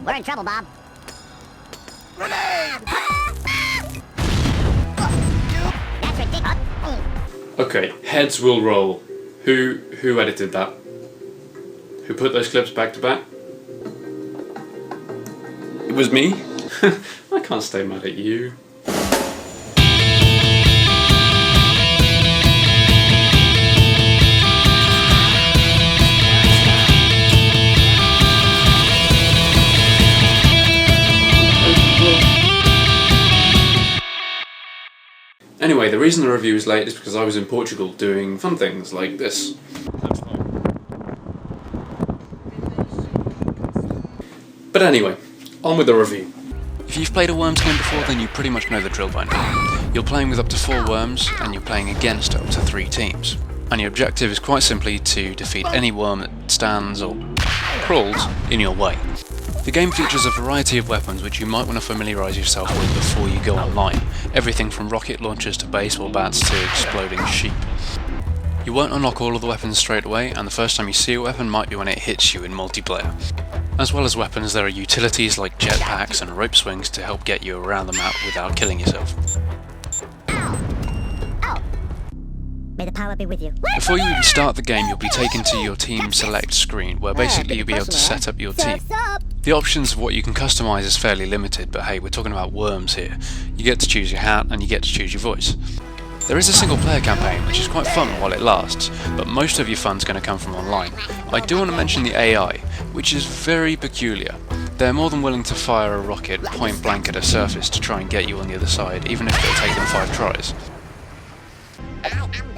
We're in trouble, Bob. Grenade! That's ridiculous. Okay, heads will roll. Who edited that? Who put those clips back to back? It was me? I can't stay mad at you. Anyway, the reason the review is late is because I was in Portugal doing fun things like this. But anyway, on with the review. If you've played a Worms game before, then you pretty much know the drill by now. You're playing with up to 4 worms, and you're playing against up to 3 teams. And your objective is quite simply to defeat any worm that stands or crawls in your way. The game features a variety of weapons which you might want to familiarise yourself with before you go online. Everything from rocket launchers to baseball bats to exploding sheep. You won't unlock all of the weapons straight away, and the first time you see a weapon might be when it hits you in multiplayer. As well as weapons, there are utilities like jetpacks and rope swings to help get you around the map without killing yourself. May the power be with you. Before you even start the game, you'll be taken to your team select screen, where basically you'll be able to set up your team. The options of what you can customise is fairly limited, but hey, we're talking about worms here. You get to choose your hat and you get to choose your voice. There is a single player campaign, which is quite fun while it lasts, but most of your fun's going to come from online. I do want to mention the AI, which is very peculiar. They're more than willing to fire a rocket point blank at a surface to try and get you on the other side, even if it'll take them 5 tries.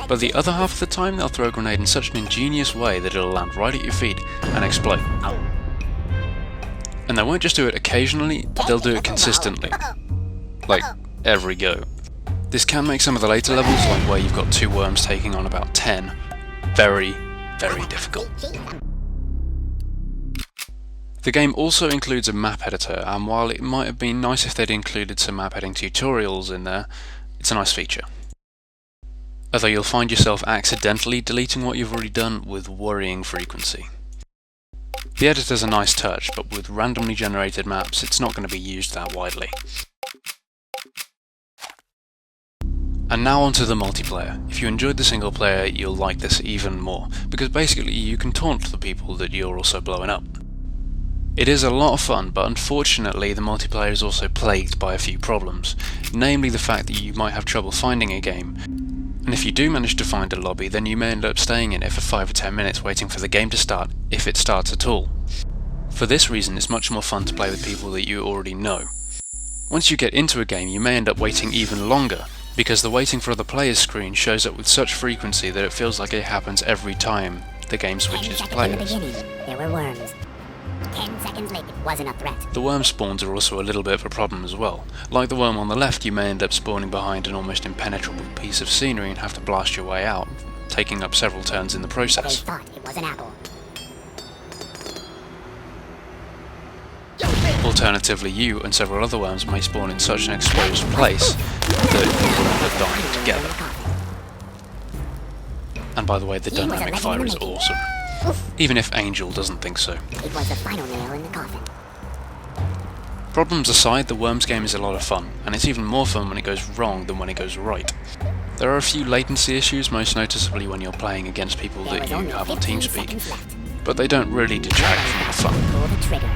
But the other half of the time they'll throw a grenade in such an ingenious way that it'll land right at your feet and explode. And they won't just do it occasionally, they'll do it consistently. Like, every go. This can make some of the later levels, like where you've got 2 worms taking on about 10, very, very difficult. The game also includes a map editor, and while it might have been nice if they'd included some map editing tutorials in there, it's a nice feature. Although you'll find yourself accidentally deleting what you've already done with worrying frequency. The editor's a nice touch, but with randomly generated maps it's not going to be used that widely. And now onto the multiplayer. If you enjoyed the single player, you'll like this even more, because basically you can taunt the people that you're also blowing up. It is a lot of fun, but unfortunately the multiplayer is also plagued by a few problems, namely the fact that you might have trouble finding a game, and if you do manage to find a lobby, then you may end up staying in it for 5 or 10 minutes waiting for the game to start, if it starts at all. For this reason, it's much more fun to play with people that you already know. Once you get into a game, you may end up waiting even longer, because the waiting for other players screen shows up with such frequency that it feels like it happens every time the game switches players. There were worms. 10 seconds later, it wasn't a threat. The worm spawns are also a little bit of a problem as well. Like the worm on the left, you may end up spawning behind an almost impenetrable piece of scenery and have to blast your way out, taking up several turns in the process. They thought it was an apple. Alternatively, you and several other worms may spawn in such an exposed place that you will end up dying together. And by the way, the dynamic fire is awesome. Even if Angel doesn't think so. It was the final nail in the coffin. Problems aside, the Worms game is a lot of fun, and it's even more fun when it goes wrong than when it goes right. There are a few latency issues, most noticeably when you're playing against people that you have on TeamSpeak, but they don't really detract from the fun. Pull the trigger.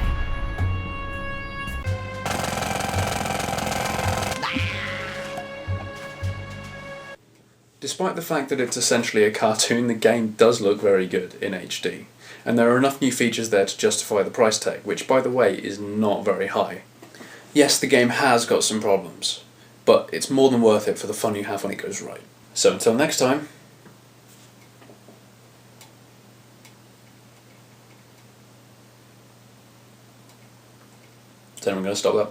Despite the fact that it's essentially a cartoon, the game does look very good in HD, and there are enough new features there to justify the price tag, which by the way is not very high. Yes, the game has got some problems, but it's more than worth it for the fun you have when it goes right. So until next time, is anyone going to stop that?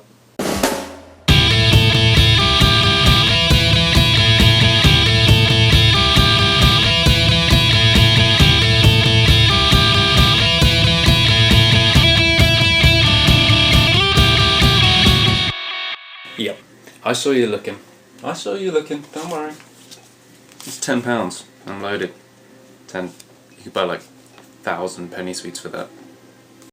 Yep. I saw you looking. I saw you looking, don't worry. It's £10, unloaded. 10. You could buy like 1,000 penny sweets for that.